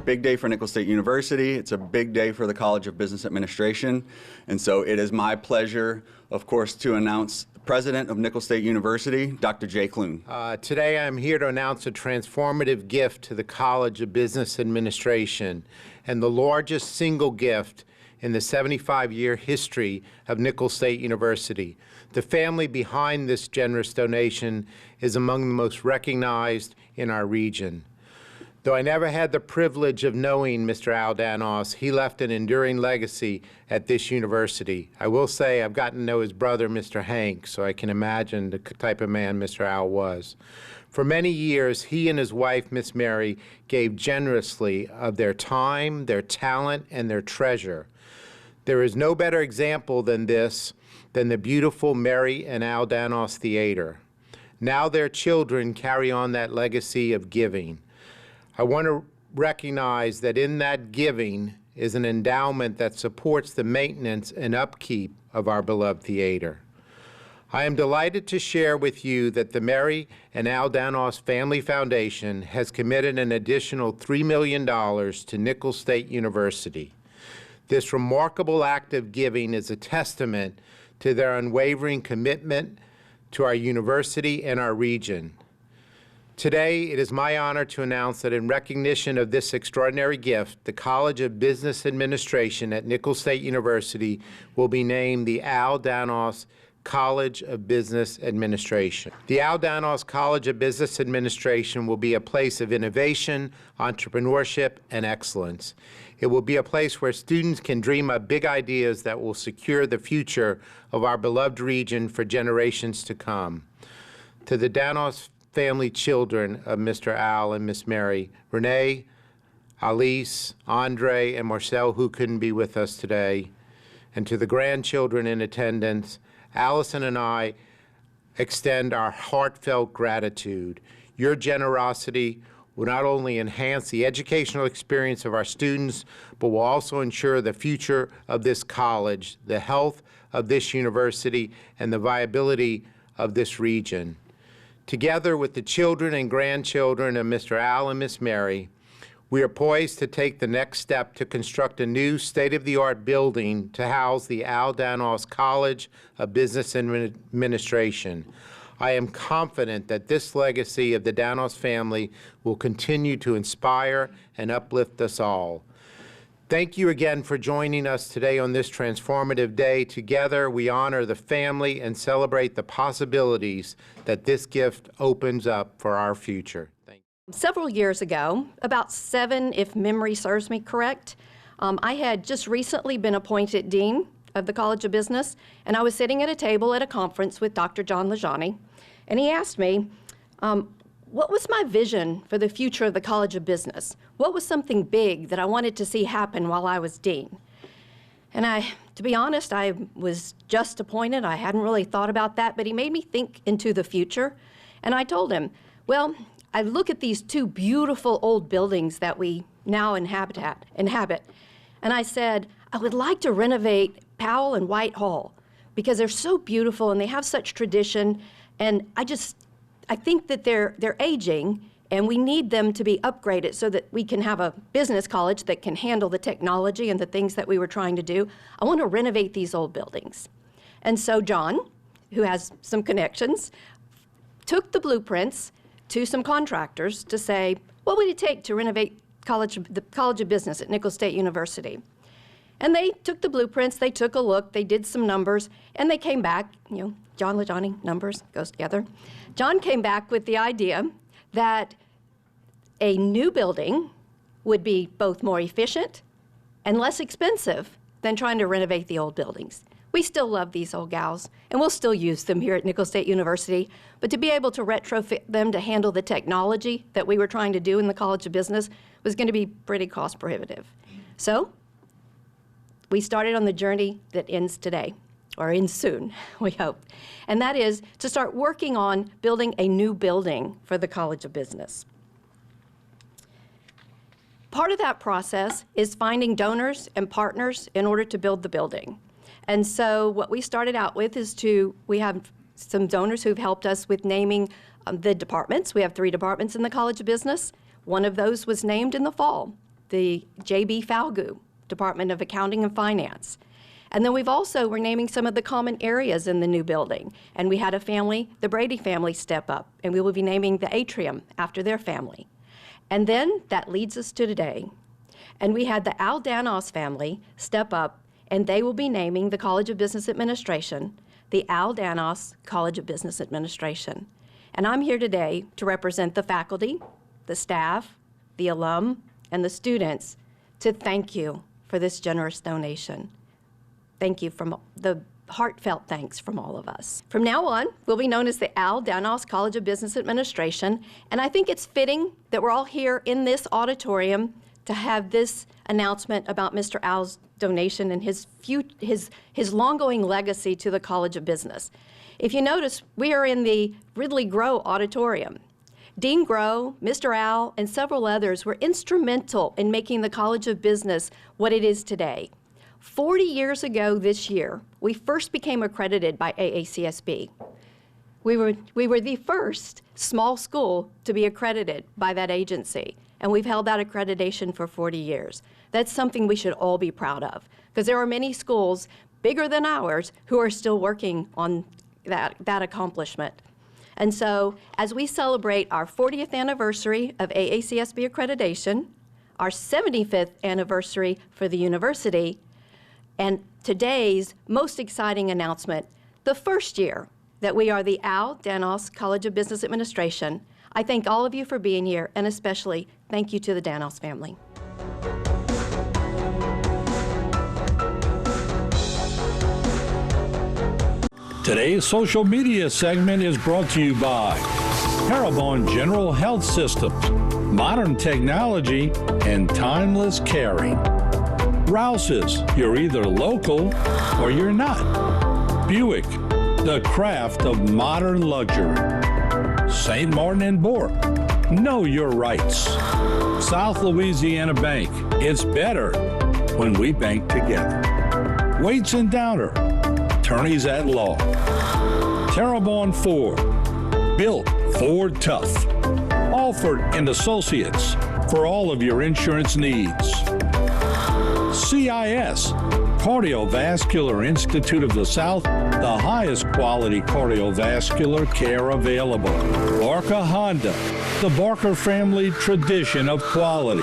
big day for Nicholls State University. It's a big day for the College of Business Administration. And so it is my pleasure, of course, to announce the President of Nicholls State University, Dr. Jay Clune. Today I'm here to announce a transformative gift to the College of Business Administration and the largest single gift in the 75-year history of Nicholls State University. The family behind this generous donation is among the most recognized in our region. Though I never had the privilege of knowing Mr. Al Danos, he left an enduring legacy at this university. I will say I've gotten to know his brother, Mr. Hank, so I can imagine the type of man Mr. Al was. For many years, he and his wife, Miss Mary, gave generously of their time, their talent, and their treasure. There is no better example than this than the beautiful Mary and Al Danos Theater. Now their children carry on that legacy of giving. I want to recognize that in that giving is an endowment that supports the maintenance and upkeep of our beloved theater. I am delighted to share with you that the Mary and Al Danos Family Foundation has committed an additional $3 million to Nicholls State University. This remarkable act of giving is a testament to their unwavering commitment to our university and our region. Today, it is my honor to announce that in recognition of this extraordinary gift, the College of Business Administration at Nicholls State University will be named the Al Danos College of Business Administration. The Al Danos College of Business Administration will be a place of innovation, entrepreneurship, and excellence. It will be a place where students can dream up big ideas that will secure the future of our beloved region for generations to come. To the Danos family children of Mr. Al and Miss Mary, René, Rlease, Andre, and Marcel, who couldn't be with us today, and to the grandchildren in attendance, Allison and I extend our heartfelt gratitude. Your generosity will not only enhance the educational experience of our students, but will also ensure the future of this college, the health of this university, and the viability of this region. Together with the children and grandchildren of Mr. Al and Miss Mary, we are poised to take the next step to construct a new state-of-the-art building to house the Al Danos College of Business Administration. I am confident that this legacy of the Danos family will continue to inspire and uplift us all. Thank you again for joining us today on this transformative day. Together, we honor the family and celebrate the possibilities that this gift opens up for our future. Thank you. Several years ago, about 7, if memory serves me correct, I had just recently been appointed Dean of the College of Business, and I was sitting at a table at a conference with Dr. John Lajani, and he asked me, what was my vision for the future of the College of Business? What was something big that I wanted to see happen while I was dean? And to be honest, I was just appointed. I hadn't really thought about that, but he made me think into the future. And I told him, well, I look at these 2 beautiful old buildings that we now inhabit, and I said, I would like to renovate Powell and White Hall because they're so beautiful and they have such tradition, and I think that they're aging, and we need them to be upgraded so that we can have a business college that can handle the technology and the things that we were trying to do. I want to renovate these old buildings. And so John, who has some connections, took the blueprints to some contractors to say, what would it take to renovate the College of Business at Nicholls State University? And they took the blueprints, they took a look, they did some numbers, and they came back, John Lajani, numbers goes together. John came back with the idea that a new building would be both more efficient and less expensive than trying to renovate the old buildings. We still love these old gals, and we'll still use them here at Nicholls State University, but to be able to retrofit them to handle the technology that we were trying to do in the College of Business was going to be pretty cost prohibitive. So we started on the journey that ends today, or ends soon, we hope. And that is to start working on building a new building for the College of Business. Part of that process is finding donors and partners in order to build the building. And so what we started out with is we have some donors who've helped us with naming the departments. We have 3 departments in the College of Business. One of those was named in the fall. the J.B. Falgout Department of Accounting and Finance. And then we're naming some of the common areas in the new building. And we had a family, the Brady family, step up, and we will be naming the atrium after their family. And then that leads us to today. And we had the Al Danos family step up, and they will be naming the College of Business Administration the Al Danos College of Business Administration. And I'm here today to represent the faculty, the staff, the alum, and the students to thank you for this generous donation. Thank you from the heartfelt thanks from all of us. From now on, we'll be known as the Al Danos College of Business Administration, and I think it's fitting that we're all here in this auditorium to have this announcement about Mr. Al's donation and his long-going legacy to the College of Business. If you notice, we are in the Ridley Grow Auditorium. Dean Grow, Mr. Al, and several others were instrumental in making the College of Business what it is today. 40 years ago this year, we first became accredited by AACSB. We were the first small school to be accredited by that agency, and we've held that accreditation for 40 years. That's something we should all be proud of, because there are many schools bigger than ours who are still working on that accomplishment. And so, as we celebrate our 40th anniversary of AACSB accreditation, our 75th anniversary for the university, and today's most exciting announcement, the first year that we are the Al Danos College of Business Administration, I thank all of you for being here, and especially thank you to the Danos family. Today's social media segment is brought to you by Parabon General Health Systems, modern technology, and timeless caring. Rouse's, you're either local or you're not. Buick, the craft of modern luxury. St. Martin and Bourke, know your rights. South Louisiana Bank, it's better when we bank together. Waits and Downer, attorneys at law. Terrebonne Ford, built Ford tough. Alford and Associates, for all of your insurance needs. CIS, Cardiovascular Institute of the South, the highest quality cardiovascular care available. Barker Honda, the Barker family tradition of quality.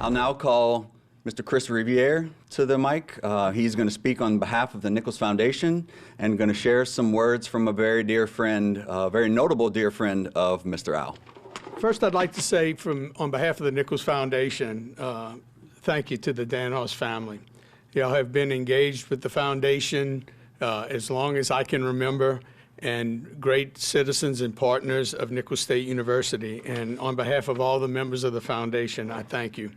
I'll now call Mr. Chris Riviere to the mic. He's going to speak on behalf of the Nicholls Foundation and going to share some words from a very dear friend, a very notable dear friend of Mr. Al. First, I'd like to say on behalf of the Nicholls Foundation, thank you to the Danos family. Y'all have been engaged with the foundation as long as I can remember, and great citizens and partners of Nicholls State University. And on behalf of all the members of the foundation, I thank you.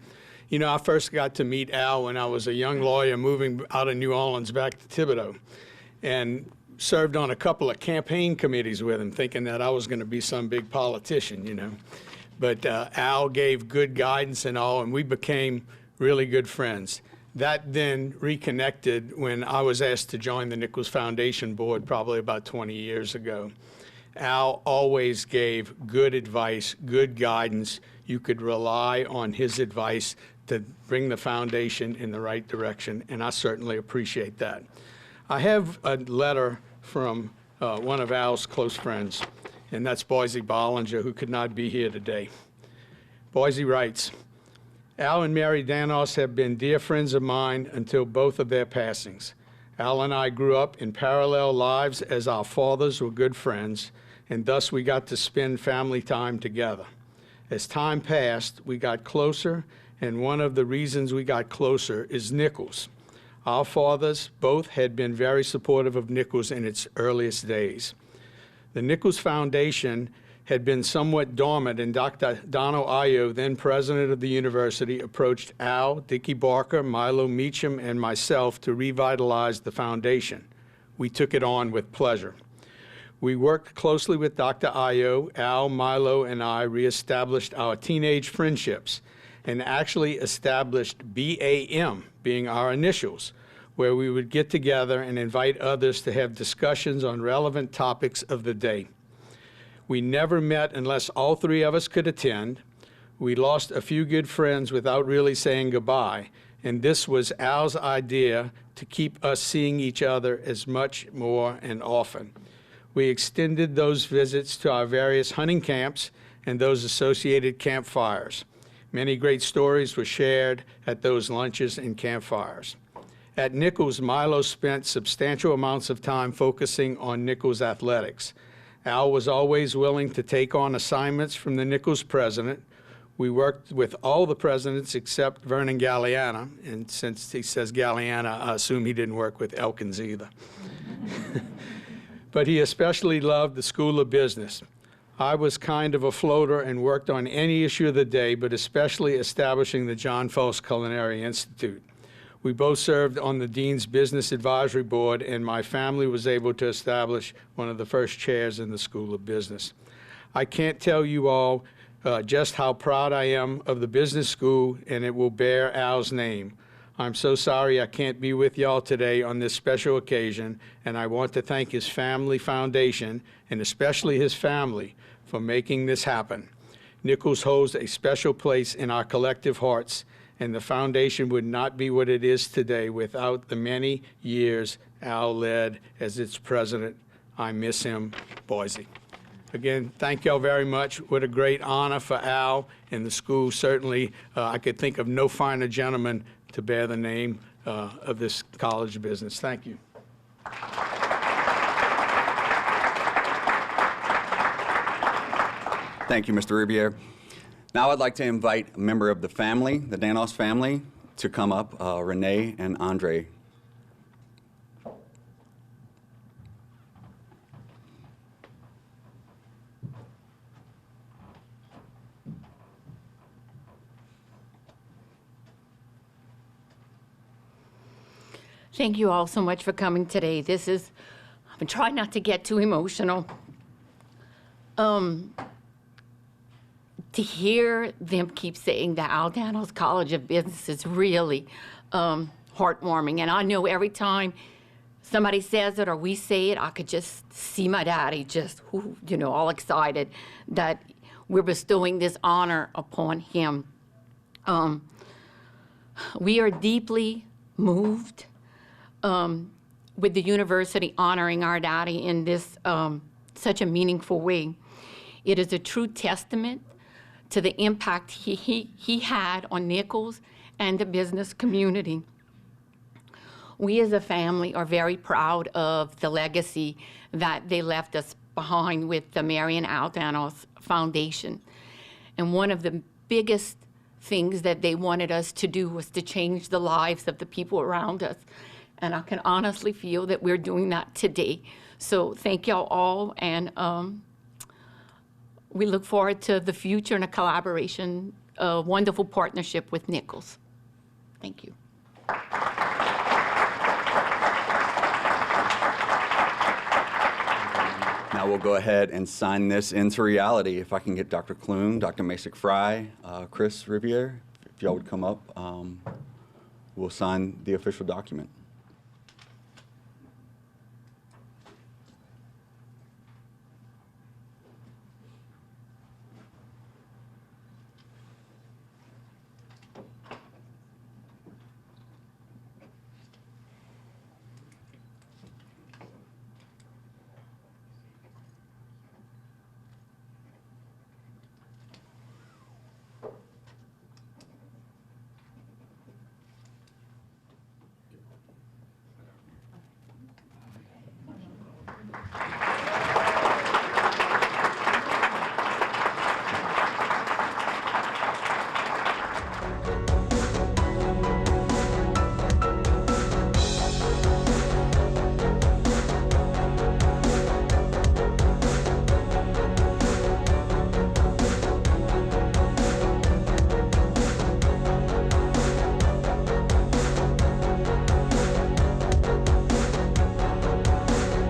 You know, I first got to meet Al when I was a young lawyer moving out of New Orleans back to Thibodaux, and served on a couple of campaign committees with him, thinking that I was going to be some big politician, you know. But Al gave good guidance and all, and we became really good friends. That then reconnected when I was asked to join the Nicholls Foundation board probably about 20 years ago. Al always gave good advice, good guidance. You could rely on his advice to bring the foundation in the right direction, and I certainly appreciate that. I have a letter from one of Al's close friends, and that's Boise Bollinger, who could not be here today. Boise writes, Al and Mary Danos have been dear friends of mine until both of their passings. Al and I grew up in parallel lives as our fathers were good friends, and thus we got to spend family time together. As time passed, we got closer, and one of the reasons we got closer is Nicholls. Our fathers both had been very supportive of Nicholls in its earliest days. The Nicholls Foundation had been somewhat dormant, and Dr. Dono Ayo, then president of the university, approached Al, Dickie Barker, Milo Meacham, and myself to revitalize the foundation. We took it on with pleasure. We worked closely with Dr. Ayo. Al, Milo, and I reestablished our teenage friendships, and actually established BAM, being our initials, where we would get together and invite others to have discussions on relevant topics of the day. We never met unless all three of us could attend. We lost a few good friends without really saying goodbye, and this was Al's idea to keep us seeing each other as much more and often. We extended those visits to our various hunting camps and those associated campfires. Many great stories were shared at those lunches and campfires. At Nicholls, Milo spent substantial amounts of time focusing on Nicholls athletics. Al was always willing to take on assignments from the Nicholls president. We worked with all the presidents except Vernon Galliana, and since he says Galliana, I assume he didn't work with Elkins either. But he especially loved the School of Business. I was kind of a floater and worked on any issue of the day, but especially establishing the John Foss Culinary Institute. We both served on the Dean's Business Advisory Board, and my family was able to establish one of the first chairs in the School of Business. I can't tell you all just how proud I am of the business school, and it will bear Al's name. I'm so sorry I can't be with y'all today on this special occasion, and I want to thank his family foundation, and especially his family, for making this happen. Nicholls holds a special place in our collective hearts, and the foundation would not be what it is today without the many years Al led as its president. I miss him, Boise. Again, thank y'all very much. What a great honor for Al and the school. Certainly, I could think of no finer gentleman to bear the name of this College of Business. Thank you. Thank you, Mr. Riviere. Now I'd like to invite a member of the family, the Danos family, to come up, René and Andre. Thank you all so much for coming today. I've been trying not to get too emotional. To hear them keep saying that Al Danos College of Business is really heartwarming. And I know every time somebody says it or we say it, I could just see my daddy just, all excited that we're bestowing this honor upon him. We are deeply moved with the university honoring our daddy in this such a meaningful way. It is a true testament to the impact he had on Nicholls and the business community. We as a family are very proud of the legacy that they left us behind with the Mary and Al Danos Foundation. And one of the biggest things that they wanted us to do was to change the lives of the people around us. And I can honestly feel that we're doing that today. So thank y'all all, and we look forward to the future and a collaboration, a wonderful partnership with Nicholls. Thank you. Now we'll go ahead and sign this into reality. If I can get Dr. Clune, Dr. Masick-Fry, Chris Riviere, if y'all would come up, we'll sign the official document.